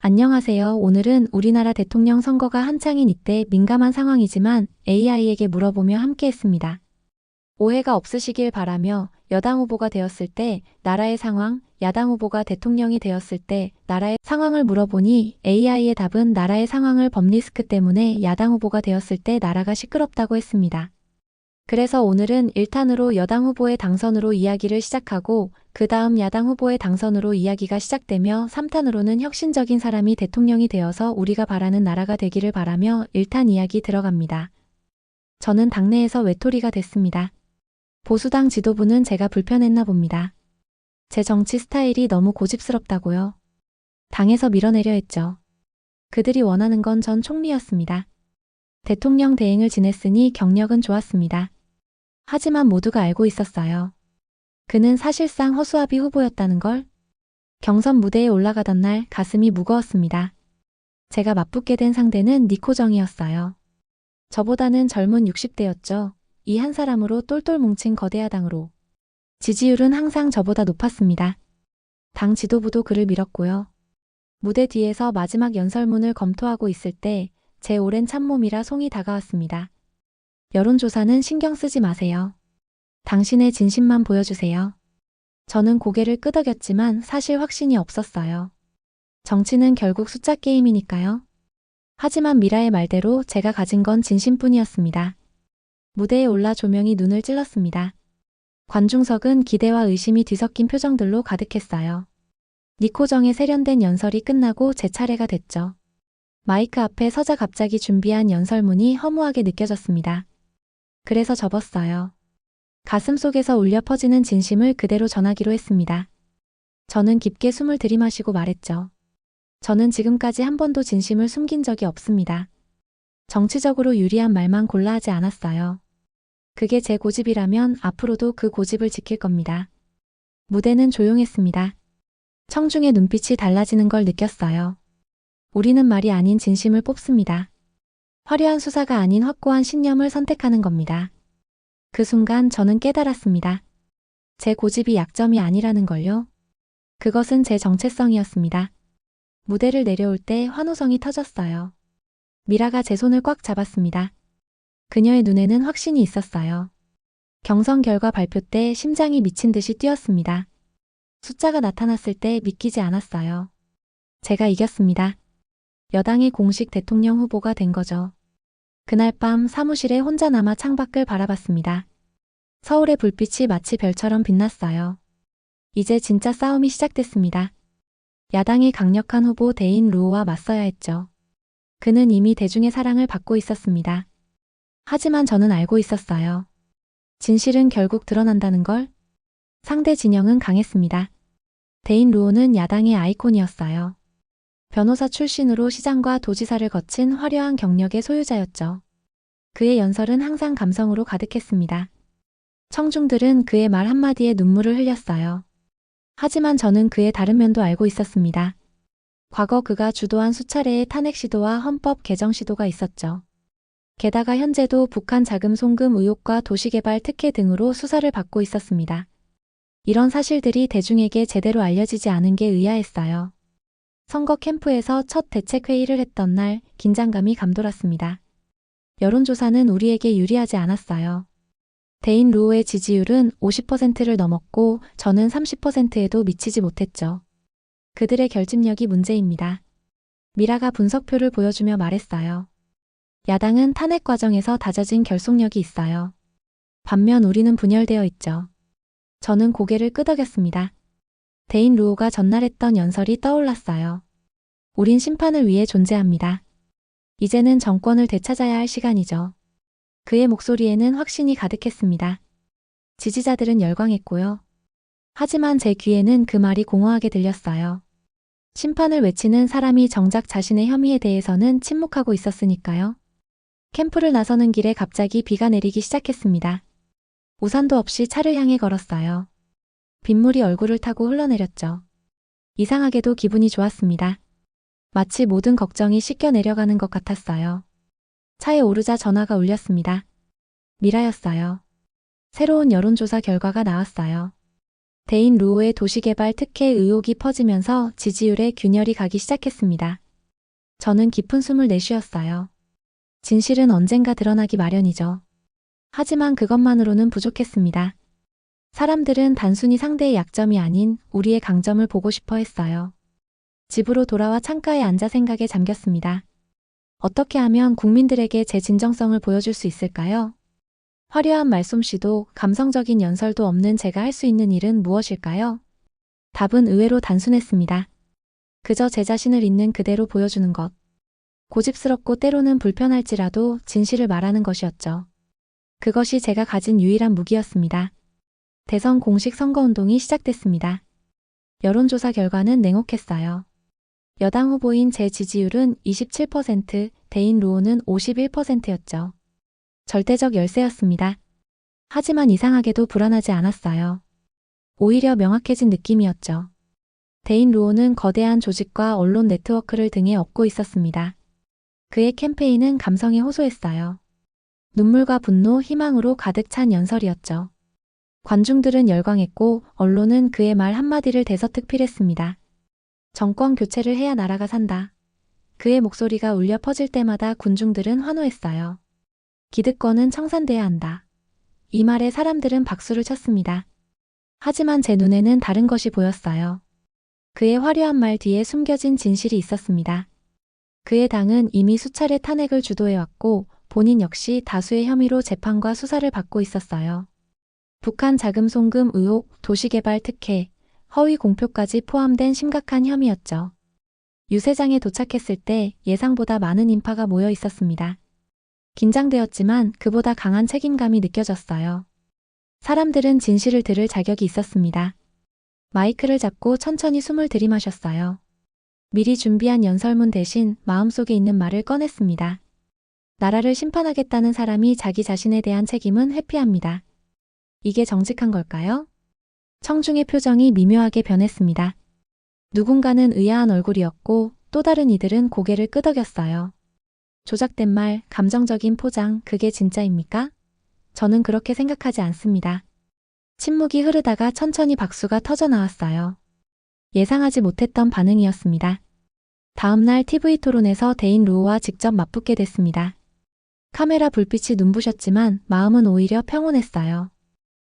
안녕하세요. 오늘은 우리나라 대통령 선거가 한창인 이때 민감한 상황이지만 AI에게 물어보며 함께했습니다. 오해가 없으시길 바라며 여당 후보가 되었을 때 나라의 상황, 야당 후보가 대통령이 되었을 때 나라의 상황을 물어보니 AI의 답은 나라의 상황을 법리스크 때문에 야당 후보가 되었을 때 나라가 시끄럽다고 했습니다. 그래서 오늘은 1탄으로 여당 후보의 당선으로 이야기를 시작하고 그 다음 야당 후보의 당선으로 이야기가 시작되며 3탄으로는 혁신적인 사람이 대통령이 되어서 우리가 바라는 나라가 되기를 바라며 1탄 이야기 들어갑니다. 저는 당내에서 외톨이가 됐습니다. 보수당 지도부는 제가 불편했나 봅니다. 제 정치 스타일이 너무 고집스럽다고요. 당에서 밀어내려 했죠. 그들이 원하는 건 전 총리였습니다. 대통령 대행을 지냈으니 경력은 좋았습니다. 하지만 모두가 알고 있었어요. 그는 사실상 허수아비 후보였다는 걸. 경선 무대에 올라가던 날 가슴이 무거웠습니다. 제가 맞붙게 된 상대는 니코정이었어요. 저보다는 젊은 60대였죠. 이 한 사람으로 똘똘 뭉친 거대야당으로. 지지율은 항상 저보다 높았습니다. 당 지도부도 그를 밀었고요. 무대 뒤에서 마지막 연설문을 검토하고 있을 때 제 오랜 참몸이라 송이 다가왔습니다. 여론조사는 신경 쓰지 마세요. 당신의 진심만 보여주세요. 저는 고개를 끄덕였지만 사실 확신이 없었어요. 정치는 결국 숫자 게임이니까요. 하지만 미라의 말대로 제가 가진 건 진심뿐이었습니다. 무대에 올라 조명이 눈을 찔렀습니다. 관중석은 기대와 의심이 뒤섞인 표정들로 가득했어요. 니코정의 세련된 연설이 끝나고 제 차례가 됐죠. 마이크 앞에 서자 갑자기 준비한 연설문이 허무하게 느껴졌습니다. 그래서 접었어요. 가슴 속에서 울려 퍼지는 진심을 그대로 전하기로 했습니다. 저는 깊게 숨을 들이마시고 말했죠. 저는 지금까지 한 번도 진심을 숨긴 적이 없습니다. 정치적으로 유리한 말만 골라 하지 않았어요. 그게 제 고집이라면 앞으로도 그 고집을 지킬 겁니다. 무대는 조용했습니다. 청중의 눈빛이 달라지는 걸 느꼈어요. 우리는 말이 아닌 진심을 뽑습니다. 화려한 수사가 아닌 확고한 신념을 선택하는 겁니다. 그 순간 저는 깨달았습니다. 제 고집이 약점이 아니라는 걸요. 그것은 제 정체성이었습니다. 무대를 내려올 때 환호성이 터졌어요. 미라가 제 손을 꽉 잡았습니다. 그녀의 눈에는 확신이 있었어요. 경선 결과 발표 때 심장이 미친 듯이 뛰었습니다. 숫자가 나타났을 때 믿기지 않았어요. 제가 이겼습니다. 여당의 공식 대통령 후보가 된 거죠. 그날 밤 사무실에 혼자 남아 창밖을 바라봤습니다. 서울의 불빛이 마치 별처럼 빛났어요. 이제 진짜 싸움이 시작됐습니다. 야당의 강력한 후보 데인 루오와 맞서야 했죠. 그는 이미 대중의 사랑을 받고 있었습니다. 하지만 저는 알고 있었어요. 진실은 결국 드러난다는 걸. 상대 진영은 강했습니다. 데인 루오는 야당의 아이콘이었어요. 변호사 출신으로 시장과 도지사를 거친 화려한 경력의 소유자였죠. 그의 연설은 항상 감성으로 가득했습니다. 청중들은 그의 말 한마디에 눈물을 흘렸어요. 하지만 저는 그의 다른 면도 알고 있었습니다. 과거 그가 주도한 수차례의 탄핵 시도와 헌법 개정 시도가 있었죠. 게다가 현재도 북한 자금 송금 의혹과 도시개발 특혜 등으로 수사를 받고 있었습니다. 이런 사실들이 대중에게 제대로 알려지지 않은 게 의아했어요. 선거 캠프에서 첫 대책회의를 했던 날 긴장감이 감돌았습니다. 여론조사는 우리에게 유리하지 않았어요. 데인 루오의 지지율은 50%를 넘었고 저는 30%에도 미치지 못했죠. 그들의 결집력이 문제입니다. 미라가 분석표를 보여주며 말했어요. 야당은 탄핵 과정에서 다져진 결속력이 있어요. 반면 우리는 분열되어 있죠. 저는 고개를 끄덕였습니다. 데인 루오가 전날 했던 연설이 떠올랐어요. 우린 심판을 위해 존재합니다. 이제는 정권을 되찾아야 할 시간이죠. 그의 목소리에는 확신이 가득했습니다. 지지자들은 열광했고요. 하지만 제 귀에는 그 말이 공허하게 들렸어요. 심판을 외치는 사람이 정작 자신의 혐의에 대해서는 침묵하고 있었으니까요. 캠프를 나서는 길에 갑자기 비가 내리기 시작했습니다. 우산도 없이 차를 향해 걸었어요. 빗물이 얼굴을 타고 흘러내렸죠. 이상하게도 기분이 좋았습니다. 마치 모든 걱정이 씻겨 내려가는 것 같았어요. 차에 오르자 전화가 울렸습니다. 미라였어요. 새로운 여론조사 결과가 나왔어요. 대인 루오의 도시개발 특혜 의혹이 퍼지면서 지지율에 균열이 가기 시작했습니다. 저는 깊은 숨을 내쉬었어요. 진실은 언젠가 드러나기 마련이죠. 하지만 그것만으로는 부족했습니다. 사람들은 단순히 상대의 약점이 아닌 우리의 강점을 보고 싶어 했어요. 집으로 돌아와 창가에 앉아 생각에 잠겼습니다. 어떻게 하면 국민들에게 제 진정성을 보여줄 수 있을까요? 화려한 말솜씨도 감성적인 연설도 없는 제가 할 수 있는 일은 무엇일까요? 답은 의외로 단순했습니다. 그저 제 자신을 있는 그대로 보여주는 것. 고집스럽고 때로는 불편할지라도 진실을 말하는 것이었죠. 그것이 제가 가진 유일한 무기였습니다. 대선 공식 선거운동이 시작됐습니다. 여론조사 결과는 냉혹했어요. 여당 후보인 제 지지율은 27%, 대인 루오는 51%였죠. 절대적 열세였습니다. 하지만 이상하게도 불안하지 않았어요. 오히려 명확해진 느낌이었죠. 대인 루오는 거대한 조직과 언론 네트워크를 등에 업고 있었습니다. 그의 캠페인은 감성에 호소했어요. 눈물과 분노, 희망으로 가득 찬 연설이었죠. 관중들은 열광했고 언론은 그의 말 한마디를 대서특필했습니다. 정권 교체를 해야 나라가 산다. 그의 목소리가 울려 퍼질 때마다 군중들은 환호했어요. 기득권은 청산돼야 한다. 이 말에 사람들은 박수를 쳤습니다. 하지만 제 눈에는 다른 것이 보였어요. 그의 화려한 말 뒤에 숨겨진 진실이 있었습니다. 그의 당은 이미 수차례 탄핵을 주도해왔고 본인 역시 다수의 혐의로 재판과 수사를 받고 있었어요. 북한 자금 송금 의혹, 도시개발 특혜, 허위 공표까지 포함된 심각한 혐의였죠. 유세장에 도착했을 때 예상보다 많은 인파가 모여 있었습니다. 긴장되었지만 그보다 강한 책임감이 느껴졌어요. 사람들은 진실을 들을 자격이 있었습니다. 마이크를 잡고 천천히 숨을 들이마셨어요. 미리 준비한 연설문 대신 마음속에 있는 말을 꺼냈습니다. 나라를 심판하겠다는 사람이 자기 자신에 대한 책임은 회피합니다. 이게 정직한 걸까요? 청중의 표정이 미묘하게 변했습니다. 누군가는 의아한 얼굴이었고 또 다른 이들은 고개를 끄덕였어요. 조작된 말, 감정적인 포장, 그게 진짜입니까? 저는 그렇게 생각하지 않습니다. 침묵이 흐르다가 천천히 박수가 터져 나왔어요. 예상하지 못했던 반응이었습니다. 다음날 TV 토론에서 대인 루오와 직접 맞붙게 됐습니다. 카메라 불빛이 눈부셨지만 마음은 오히려 평온했어요.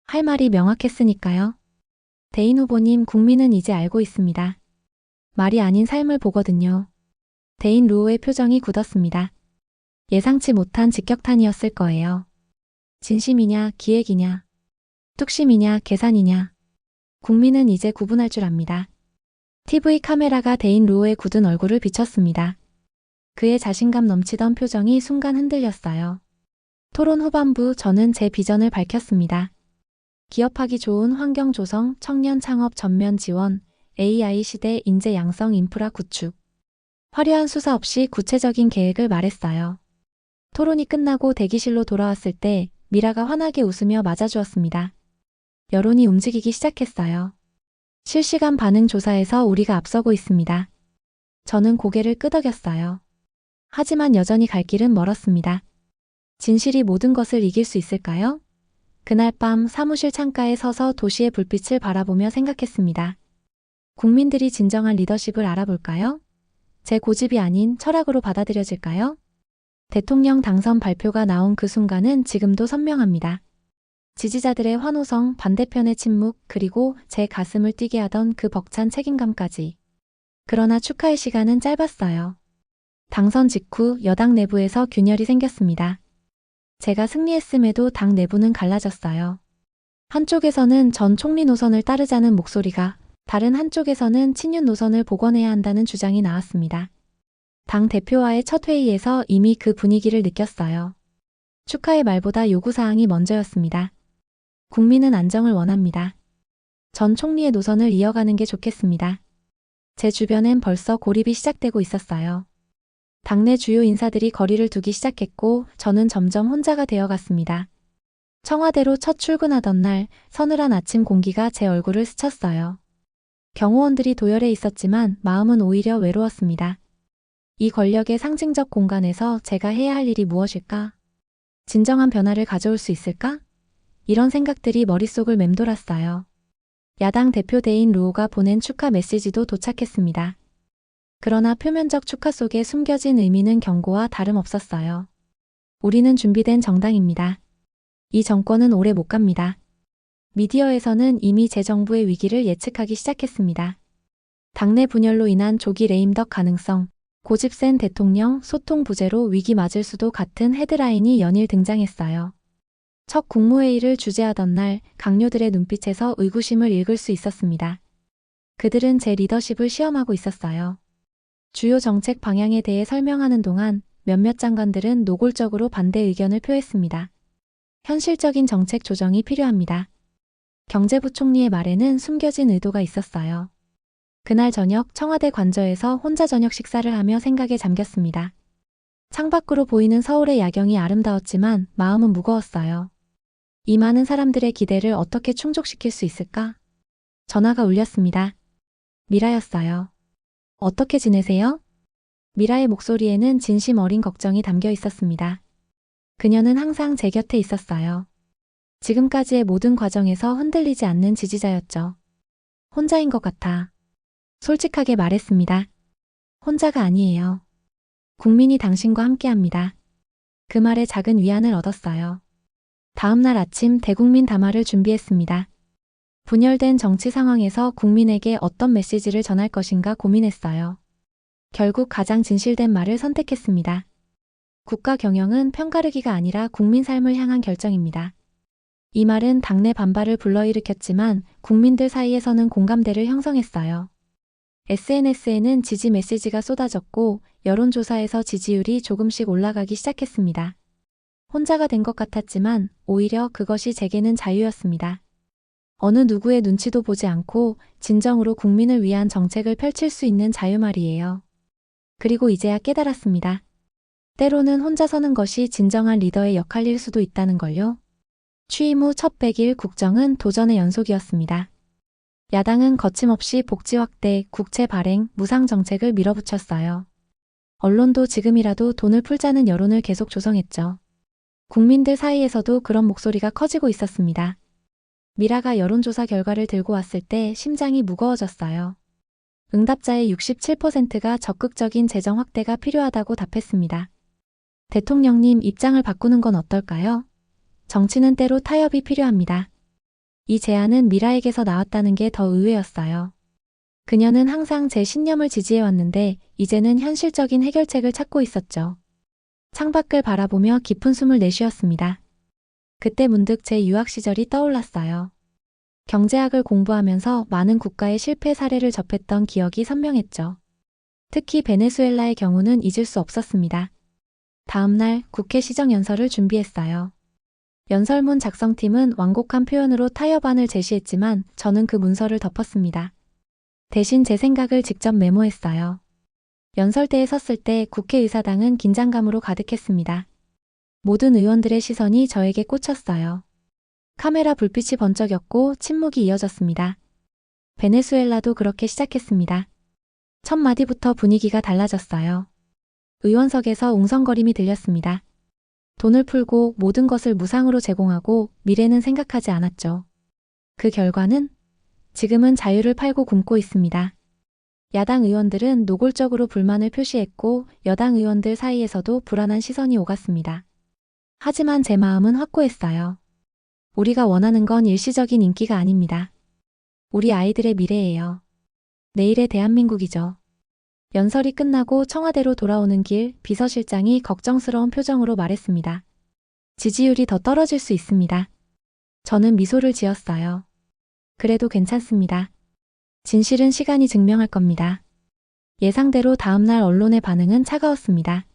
할 말이 명확했으니까요. 대인 후보님, 국민은 이제 알고 있습니다. 말이 아닌 삶을 보거든요. 대인 루오의 표정이 굳었습니다. 예상치 못한 직격탄이었을 거예요. 진심이냐, 기획이냐, 뚝심이냐, 계산이냐. 국민은 이제 구분할 줄 압니다. TV 카메라가 대인 루오의 굳은 얼굴을 비췄습니다. 그의 자신감 넘치던 표정이 순간 흔들렸어요. 토론 후반부 저는 제 비전을 밝혔습니다. 기업하기 좋은 환경 조성, 청년 창업 전면 지원, AI 시대 인재 양성 인프라 구축. 화려한 수사 없이 구체적인 계획을 말했어요. 토론이 끝나고 대기실로 돌아왔을 때 미라가 환하게 웃으며 맞아주었습니다. 여론이 움직이기 시작했어요. 실시간 반응 조사에서 우리가 앞서고 있습니다. 저는 고개를 끄덕였어요. 하지만 여전히 갈 길은 멀었습니다. 진실이 모든 것을 이길 수 있을까요? 그날 밤 사무실 창가에 서서 도시의 불빛을 바라보며 생각했습니다. 국민들이 진정한 리더십을 알아볼까요? 제 고집이 아닌 철학으로 받아들여질까요? 대통령 당선 발표가 나온 그 순간은 지금도 선명합니다. 지지자들의 환호성, 반대편의 침묵, 그리고 제 가슴을 뛰게 하던 그 벅찬 책임감까지. 그러나 축하의 시간은 짧았어요. 당선 직후 여당 내부에서 균열이 생겼습니다. 제가 승리했음에도 당 내부는 갈라졌어요. 한쪽에서는 전 총리 노선을 따르자는 목소리가, 다른 한쪽에서는 친윤 노선을 복원해야 한다는 주장이 나왔습니다. 당 대표와의 첫 회의에서 이미 그 분위기를 느꼈어요. 축하의 말보다 요구사항이 먼저였습니다. 국민은 안정을 원합니다. 전 총리의 노선을 이어가는 게 좋겠습니다. 제 주변엔 벌써 고립이 시작되고 있었어요. 당내 주요 인사들이 거리를 두기 시작했고 저는 점점 혼자가 되어갔습니다. 청와대로 첫 출근하던 날 서늘한 아침 공기가 제 얼굴을 스쳤어요. 경호원들이 도열해 있었지만 마음은 오히려 외로웠습니다. 이 권력의 상징적 공간에서 제가 해야 할 일이 무엇일까? 진정한 변화를 가져올 수 있을까? 이런 생각들이 머릿속을 맴돌았어요. 야당 대표대인 루오가 보낸 축하 메시지도 도착했습니다. 그러나 표면적 축하 속에 숨겨진 의미는 경고와 다름없었어요. 우리는 준비된 정당입니다. 이 정권은 오래 못 갑니다. 미디어에서는 이미 제 정부의 위기를 예측하기 시작했습니다. 당내 분열로 인한 조기 레임덕 가능성, 고집 센 대통령, 소통 부재로 위기 맞을 수도 같은 헤드라인이 연일 등장했어요. 첫 국무회의를 주재하던 날 강요들의 눈빛에서 의구심을 읽을 수 있었습니다. 그들은 제 리더십을 시험하고 있었어요. 주요 정책 방향에 대해 설명하는 동안 몇몇 장관들은 노골적으로 반대 의견을 표했습니다. 현실적인 정책 조정이 필요합니다. 경제부총리의 말에는 숨겨진 의도가 있었어요. 그날 저녁 청와대 관저에서 혼자 저녁 식사를 하며 생각에 잠겼습니다. 창밖으로 보이는 서울의 야경이 아름다웠지만 마음은 무거웠어요. 이 많은 사람들의 기대를 어떻게 충족시킬 수 있을까? 전화가 울렸습니다. 미라였어요. 어떻게 지내세요? 미라의 목소리에는 진심 어린 걱정이 담겨 있었습니다. 그녀는 항상 제 곁에 있었어요. 지금까지의 모든 과정에서 흔들리지 않는 지지자였죠. 혼자인 것 같아. 솔직하게 말했습니다. 혼자가 아니에요. 국민이 당신과 함께합니다. 그 말에 작은 위안을 얻었어요. 다음 날 아침 대국민 담화를 준비했습니다. 분열된 정치 상황에서 국민에게 어떤 메시지를 전할 것인가 고민했어요. 결국 가장 진실된 말을 선택했습니다. 국가 경영은 편가르기가 아니라 국민 삶을 향한 결정입니다. 이 말은 당내 반발을 불러일으켰지만 국민들 사이에서는 공감대를 형성했어요. SNS에는 지지 메시지가 쏟아졌고 여론조사에서 지지율이 조금씩 올라가기 시작했습니다. 혼자가 된 것 같았지만 오히려 그것이 제게는 자유였습니다. 어느 누구의 눈치도 보지 않고 진정으로 국민을 위한 정책을 펼칠 수 있는 자유 말이에요. 그리고 이제야 깨달았습니다. 때로는 혼자 서는 것이 진정한 리더의 역할일 수도 있다는 걸요. 취임 후 첫 100일 국정은 도전의 연속이었습니다. 야당은 거침없이 복지 확대, 국채 발행, 무상 정책을 밀어붙였어요. 언론도 지금이라도 돈을 풀자는 여론을 계속 조성했죠. 국민들 사이에서도 그런 목소리가 커지고 있었습니다. 미라가 여론조사 결과를 들고 왔을 때 심장이 무거워졌어요. 응답자의 67%가 적극적인 재정 확대가 필요하다고 답했습니다. 대통령님, 입장을 바꾸는 건 어떨까요? 정치는 때로 타협이 필요합니다. 이 제안은 미라에게서 나왔다는 게 더 의외였어요. 그녀는 항상 제 신념을 지지해왔는데 이제는 현실적인 해결책을 찾고 있었죠. 창밖을 바라보며 깊은 숨을 내쉬었습니다. 그때 문득 제 유학 시절이 떠올랐어요. 경제학을 공부하면서 많은 국가의 실패 사례를 접했던 기억이 선명했죠. 특히 베네수엘라의 경우는 잊을 수 없었습니다. 다음 날 국회 시정연설을 준비했어요. 연설문 작성팀은 완곡한 표현으로 타협안을 제시했지만 저는 그 문서를 덮었습니다. 대신 제 생각을 직접 메모했어요. 연설대에 섰을 때 국회의사당은 긴장감으로 가득했습니다. 모든 의원들의 시선이 저에게 꽂혔어요. 카메라 불빛이 번쩍였고 침묵이 이어졌습니다. 베네수엘라도 그렇게 시작했습니다. 첫 마디부터 분위기가 달라졌어요. 의원석에서 웅성거림이 들렸습니다. 돈을 풀고 모든 것을 무상으로 제공하고 미래는 생각하지 않았죠. 그 결과는 지금은 자유를 팔고 굶고 있습니다. 야당 의원들은 노골적으로 불만을 표시했고 여당 의원들 사이에서도 불안한 시선이 오갔습니다. 하지만 제 마음은 확고했어요. 우리가 원하는 건 일시적인 인기가 아닙니다. 우리 아이들의 미래예요. 내일의 대한민국이죠. 연설이 끝나고 청와대로 돌아오는 길 비서실장이 걱정스러운 표정으로 말했습니다. 지지율이 더 떨어질 수 있습니다. 저는 미소를 지었어요. 그래도 괜찮습니다. 진실은 시간이 증명할 겁니다. 예상대로 다음날 언론의 반응은 차가웠습니다.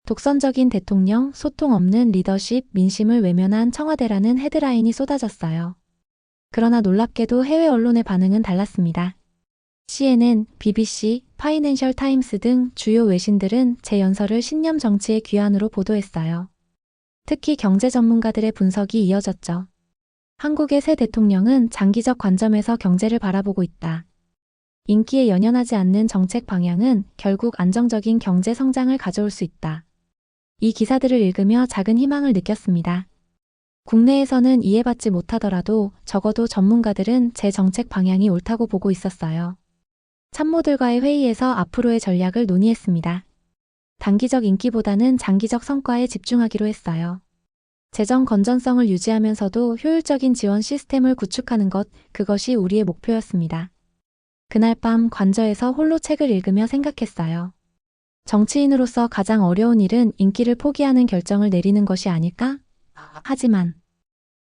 독선적인 대통령, 소통 없는 리더십, 민심을 외면한 청와대라는 헤드라인이 쏟아졌어요. 그러나 놀랍게도 해외 언론의 반응은 달랐습니다. CNN, BBC, 파이낸셜 타임스 등 주요 외신들은 제 연설을 신념 정치의 귀환으로 보도했어요. 특히 경제 전문가들의 분석이 이어졌죠. 한국의 새 대통령은 장기적 관점에서 경제를 바라보고 있다. 인기에 연연하지 않는 정책 방향은 결국 안정적인 경제 성장을 가져올 수 있다. 이 기사들을 읽으며 작은 희망을 느꼈습니다. 국내에서는 이해받지 못하더라도 적어도 전문가들은 제 정책 방향이 옳다고 보고 있었어요. 참모들과의 회의에서 앞으로의 전략을 논의했습니다. 단기적 인기보다는 장기적 성과에 집중하기로 했어요. 재정 건전성을 유지하면서도 효율적인 지원 시스템을 구축하는 것, 그것이 우리의 목표였습니다. 그날 밤 관저에서 홀로 책을 읽으며 생각했어요. 정치인으로서 가장 어려운 일은 인기를 포기하는 결정을 내리는 것이 아닐까? 하지만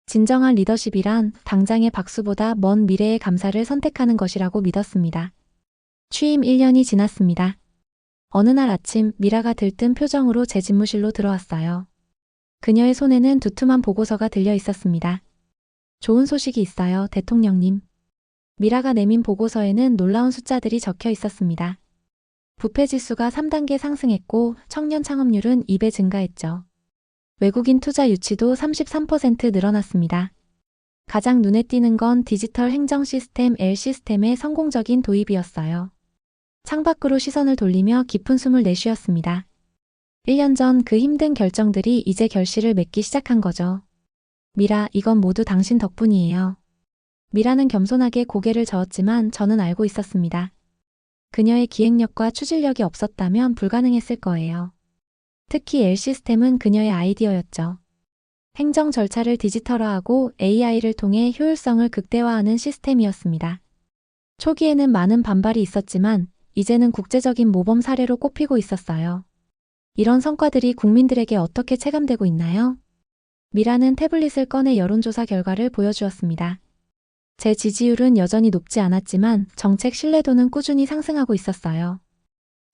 진정한 리더십이란 당장의 박수보다 먼 미래의 감사를 선택하는 것이라고 믿었습니다. 취임 1년이 지났습니다. 어느 날 아침 미라가 들뜬 표정으로 제 집무실로 들어왔어요. 그녀의 손에는 두툼한 보고서가 들려 있었습니다. 좋은 소식이 있어요, 대통령님. 미라가 내민 보고서에는 놀라운 숫자들이 적혀 있었습니다. 부패지수가 3단계 상승했고 청년 창업률은 2배 증가했죠. 외국인 투자 유치도 33% 늘어났습니다. 가장 눈에 띄는 건 디지털 행정 시스템 L 시스템의 성공적인 도입이었어요. 창밖으로 시선을 돌리며 깊은 숨을 내쉬었습니다. 1년 전 그 힘든 결정들이 이제 결실을 맺기 시작한 거죠. 미라, 이건 모두 당신 덕분이에요. 미라는 겸손하게 고개를 저었지만 저는 알고 있었습니다. 그녀의 기획력과 추진력이 없었다면 불가능했을 거예요. 특히 L 시스템은 그녀의 아이디어였죠. 행정 절차를 디지털화하고 AI를 통해 효율성을 극대화하는 시스템이었습니다. 초기에는 많은 반발이 있었지만 이제는 국제적인 모범 사례로 꼽히고 있었어요. 이런 성과들이 국민들에게 어떻게 체감되고 있나요? 미라는 태블릿을 꺼내 여론조사 결과를 보여주었습니다. 제 지지율은 여전히 높지 않았지만 정책 신뢰도는 꾸준히 상승하고 있었어요.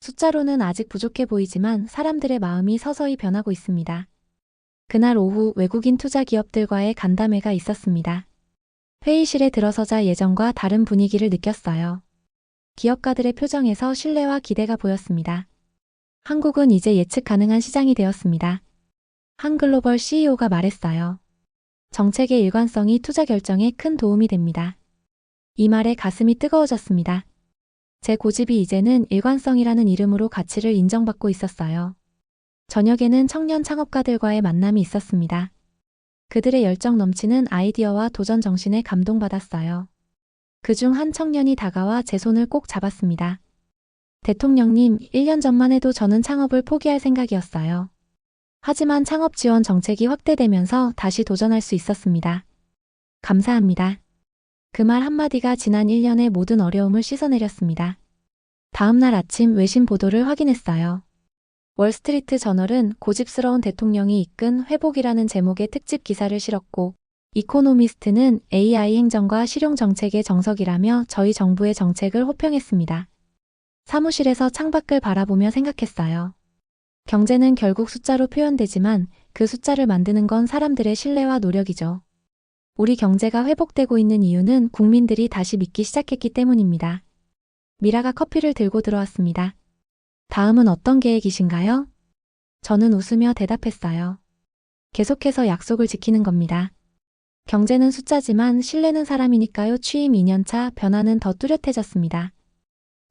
숫자로는 아직 부족해 보이지만 사람들의 마음이 서서히 변하고 있습니다. 그날 오후 외국인 투자 기업들과의 간담회가 있었습니다. 회의실에 들어서자 예전과 다른 분위기를 느꼈어요. 기업가들의 표정에서 신뢰와 기대가 보였습니다. 한국은 이제 예측 가능한 시장이 되었습니다. 한 글로벌 CEO가 말했어요. 정책의 일관성이 투자 결정에 큰 도움이 됩니다. 이 말에 가슴이 뜨거워졌습니다. 제 고집이 이제는 일관성이라는 이름으로 가치를 인정받고 있었어요. 저녁에는 청년 창업가들과의 만남이 있었습니다. 그들의 열정 넘치는 아이디어와 도전 정신에 감동받았어요. 그중 한 청년이 다가와 제 손을 꼭 잡았습니다. 대통령님, 1년 전만 해도 저는 창업을 포기할 생각이었어요. 하지만 창업 지원 정책이 확대되면서 다시 도전할 수 있었습니다. 감사합니다. 그 말 한마디가 지난 1년의 모든 어려움을 씻어내렸습니다. 다음 날 아침 외신 보도를 확인했어요. 월스트리트 저널은 고집스러운 대통령이 이끈 회복이라는 제목의 특집 기사를 실었고, 이코노미스트는 AI 행정과 실용 정책의 정석이라며 저희 정부의 정책을 호평했습니다. 사무실에서 창밖을 바라보며 생각했어요. 경제는 결국 숫자로 표현되지만 그 숫자를 만드는 건 사람들의 신뢰와 노력이죠. 우리 경제가 회복되고 있는 이유는 국민들이 다시 믿기 시작했기 때문입니다. 미라가 커피를 들고 들어왔습니다. 다음은 어떤 계획이신가요? 저는 웃으며 대답했어요. 계속해서 약속을 지키는 겁니다. 경제는 숫자지만 신뢰는 사람이니까요. 취임 2년차 변화는 더 뚜렷해졌습니다.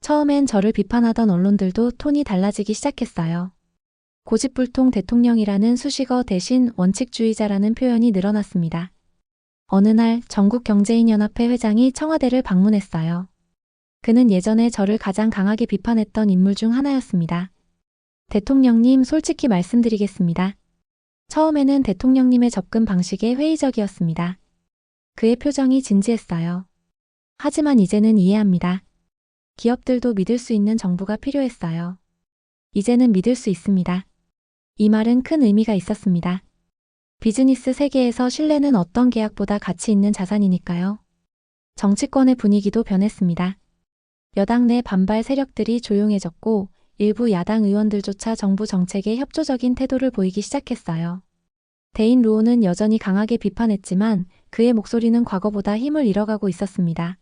처음엔 저를 비판하던 언론들도 톤이 달라지기 시작했어요. 고집불통 대통령이라는 수식어 대신 원칙주의자라는 표현이 늘어났습니다. 어느 날 전국경제인연합회 회장이 청와대를 방문했어요. 그는 예전에 저를 가장 강하게 비판했던 인물 중 하나였습니다. 대통령님, 솔직히 말씀드리겠습니다. 처음에는 대통령님의 접근 방식에 회의적이었습니다. 그의 표정이 진지했어요. 하지만 이제는 이해합니다. 기업들도 믿을 수 있는 정부가 필요했어요. 이제는 믿을 수 있습니다. 이 말은 큰 의미가 있었습니다. 비즈니스 세계에서 신뢰는 어떤 계약보다 가치 있는 자산이니까요. 정치권의 분위기도 변했습니다. 여당 내 반발 세력들이 조용해졌고 일부 야당 의원들조차 정부 정책에 협조적인 태도를 보이기 시작했어요. 대인 루오는 여전히 강하게 비판했지만 그의 목소리는 과거보다 힘을 잃어가고 있었습니다.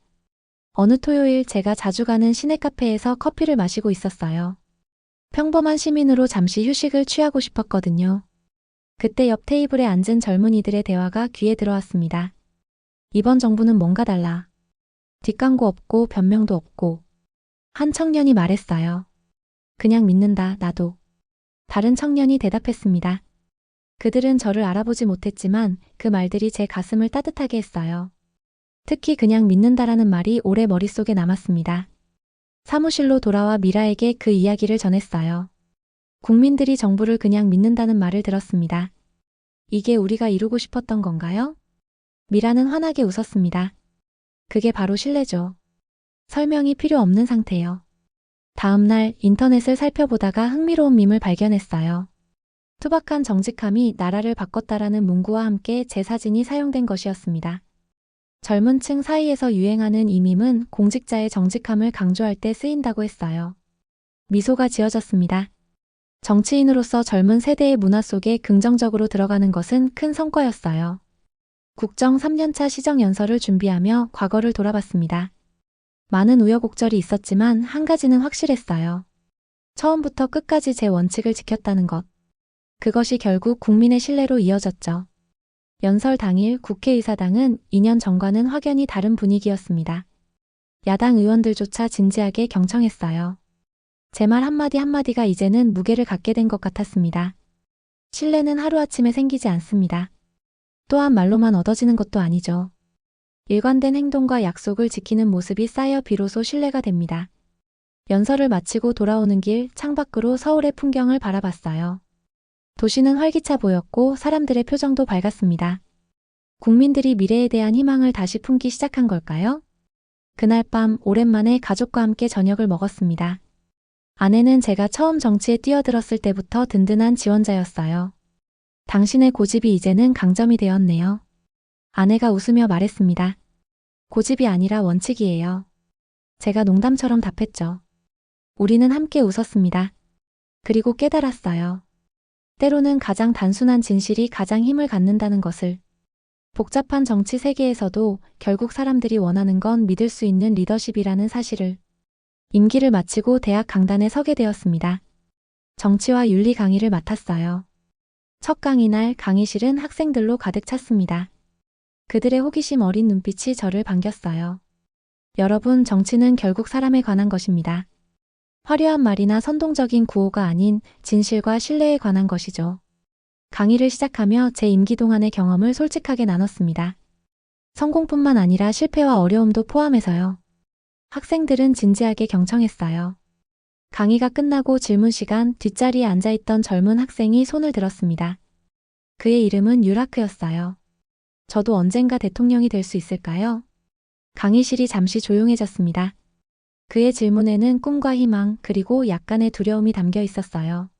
어느 토요일 제가 자주 가는 시내 카페에서 커피를 마시고 있었어요. 평범한 시민으로 잠시 휴식을 취하고 싶었거든요. 그때 옆 테이블에 앉은 젊은이들의 대화가 귀에 들어왔습니다. 이번 정부는 뭔가 달라. 뒷광고 없고 변명도 없고. 한 청년이 말했어요. 그냥 믿는다, 나도. 다른 청년이 대답했습니다. 그들은 저를 알아보지 못했지만 그 말들이 제 가슴을 따뜻하게 했어요. 특히 그냥 믿는다라는 말이 오래 머릿속에 남았습니다. 사무실로 돌아와 미라에게 그 이야기를 전했어요. 국민들이 정부를 그냥 믿는다는 말을 들었습니다. 이게 우리가 이루고 싶었던 건가요? 미라는 환하게 웃었습니다. 그게 바로 신뢰죠. 설명이 필요 없는 상태요. 다음 날 인터넷을 살펴보다가 흥미로운 밈을 발견했어요. 투박한 정직함이 나라를 바꿨다라는 문구와 함께 제 사진이 사용된 것이었습니다. 젊은 층 사이에서 유행하는 이 밈은 공직자의 정직함을 강조할 때 쓰인다고 했어요. 미소가 지어졌습니다. 정치인으로서 젊은 세대의 문화 속에 긍정적으로 들어가는 것은 큰 성과였어요. 국정 3년차 시정연설을 준비하며 과거를 돌아봤습니다. 많은 우여곡절이 있었지만 한 가지는 확실했어요. 처음부터 끝까지 제 원칙을 지켰다는 것. 그것이 결국 국민의 신뢰로 이어졌죠. 연설 당일 국회의사당은 2년 전과는 확연히 다른 분위기였습니다. 야당 의원들조차 진지하게 경청했어요. 제 말 한마디 한마디가 이제는 무게를 갖게 된 것 같았습니다. 신뢰는 하루아침에 생기지 않습니다. 또한 말로만 얻어지는 것도 아니죠. 일관된 행동과 약속을 지키는 모습이 쌓여 비로소 신뢰가 됩니다. 연설을 마치고 돌아오는 길 창밖으로 서울의 풍경을 바라봤어요. 도시는 활기차 보였고 사람들의 표정도 밝았습니다. 국민들이 미래에 대한 희망을 다시 품기 시작한 걸까요? 그날 밤 오랜만에 가족과 함께 저녁을 먹었습니다. 아내는 제가 처음 정치에 뛰어들었을 때부터 든든한 지원자였어요. 당신의 고집이 이제는 강점이 되었네요. 아내가 웃으며 말했습니다. 고집이 아니라 원칙이에요. 제가 농담처럼 답했죠. 우리는 함께 웃었습니다. 그리고 깨달았어요. 때로는 가장 단순한 진실이 가장 힘을 갖는다는 것을. 복잡한 정치 세계에서도 결국 사람들이 원하는 건 믿을 수 있는 리더십이라는 사실을. 임기를 마치고 대학 강단에 서게 되었습니다. 정치와 윤리 강의를 맡았어요. 첫 강의 날 강의실은 학생들로 가득 찼습니다. 그들의 호기심 어린 눈빛이 저를 반겼어요. 여러분, 정치는 결국 사람에 관한 것입니다. 화려한 말이나 선동적인 구호가 아닌 진실과 신뢰에 관한 것이죠. 강의를 시작하며 제 임기 동안의 경험을 솔직하게 나눴습니다. 성공뿐만 아니라 실패와 어려움도 포함해서요. 학생들은 진지하게 경청했어요. 강의가 끝나고 질문 시간, 뒷자리에 앉아있던 젊은 학생이 손을 들었습니다. 그의 이름은 유라크였어요. 저도 언젠가 대통령이 될 수 있을까요? 강의실이 잠시 조용해졌습니다. 그의 질문에는 꿈과 희망 그리고 약간의 두려움이 담겨 있었어요.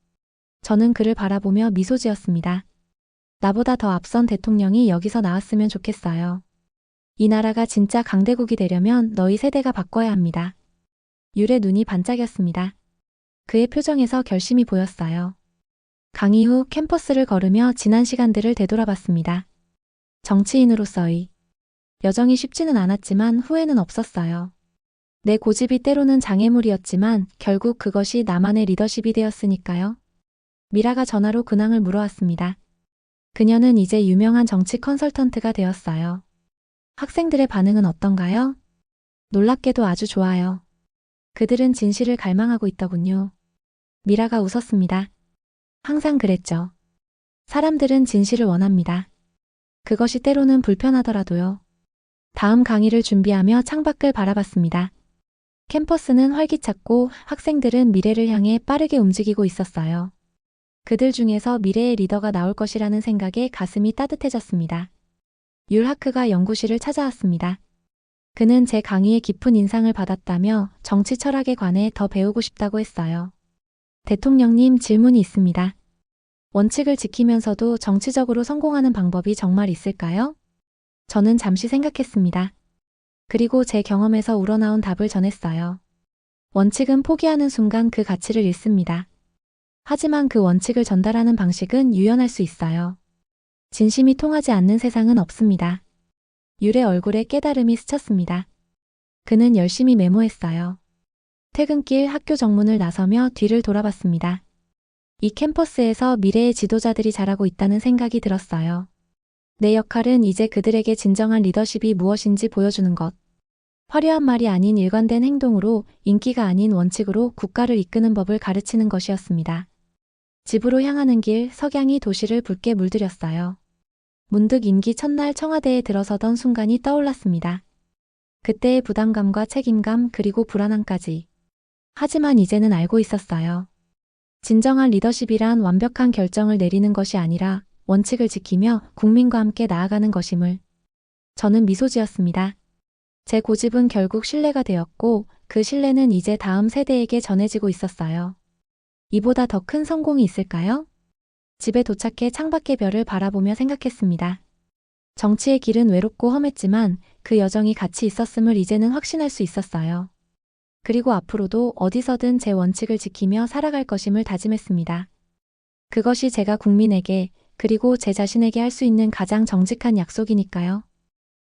저는 그를 바라보며 미소 지었습니다. 나보다 더 앞선 대통령이 여기서 나왔으면 좋겠어요. 이 나라가 진짜 강대국이 되려면 너희 세대가 바꿔야 합니다. 율의 눈이 반짝였습니다. 그의 표정에서 결심이 보였어요. 강의 후 캠퍼스를 걸으며 지난 시간들을 되돌아봤습니다. 정치인으로서의 여정이 쉽지는 않았지만 후회는 없었어요. 내 고집이 때로는 장애물이었지만 결국 그것이 나만의 리더십이 되었으니까요. 미라가 전화로 근황을 물어왔습니다. 그녀는 이제 유명한 정치 컨설턴트가 되었어요. 학생들의 반응은 어떤가요? 놀랍게도 아주 좋아요. 그들은 진실을 갈망하고 있더군요. 미라가 웃었습니다. 항상 그랬죠. 사람들은 진실을 원합니다. 그것이 때로는 불편하더라도요. 다음 강의를 준비하며 창밖을 바라봤습니다. 캠퍼스는 활기찼고 학생들은 미래를 향해 빠르게 움직이고 있었어요. 그들 중에서 미래의 리더가 나올 것이라는 생각에 가슴이 따뜻해졌습니다. 율하크가 연구실을 찾아왔습니다. 그는 제 강의에 깊은 인상을 받았다며 정치 철학에 관해 더 배우고 싶다고 했어요. 대통령님, 질문이 있습니다. 원칙을 지키면서도 정치적으로 성공하는 방법이 정말 있을까요? 저는 잠시 생각했습니다. 그리고 제 경험에서 우러나온 답을 전했어요. 원칙은 포기하는 순간 그 가치를 잃습니다. 하지만 그 원칙을 전달하는 방식은 유연할 수 있어요. 진심이 통하지 않는 세상은 없습니다. 율의 얼굴에 깨달음이 스쳤습니다. 그는 열심히 메모했어요. 퇴근길 학교 정문을 나서며 뒤를 돌아봤습니다. 이 캠퍼스에서 미래의 지도자들이 자라고 있다는 생각이 들었어요. 내 역할은 이제 그들에게 진정한 리더십이 무엇인지 보여주는 것. 화려한 말이 아닌 일관된 행동으로, 인기가 아닌 원칙으로 국가를 이끄는 법을 가르치는 것이었습니다. 집으로 향하는 길 석양이 도시를 붉게 물들였어요. 문득 임기 첫날 청와대에 들어서던 순간이 떠올랐습니다. 그때의 부담감과 책임감 그리고 불안함까지. 하지만 이제는 알고 있었어요. 진정한 리더십이란 완벽한 결정을 내리는 것이 아니라 원칙을 지키며 국민과 함께 나아가는 것임을. 저는 미소 지었습니다. 제 고집은 결국 신뢰가 되었고 그 신뢰는 이제 다음 세대에게 전해지고 있었어요. 이보다 더 큰 성공이 있을까요? 집에 도착해 창밖의 별을 바라보며 생각했습니다. 정치의 길은 외롭고 험했지만 그 여정이 가치 있었음을 이제는 확신할 수 있었어요. 그리고 앞으로도 어디서든 제 원칙을 지키며 살아갈 것임을 다짐했습니다. 그것이 제가 국민에게 그리고 제 자신에게 할 수 있는 가장 정직한 약속이니까요.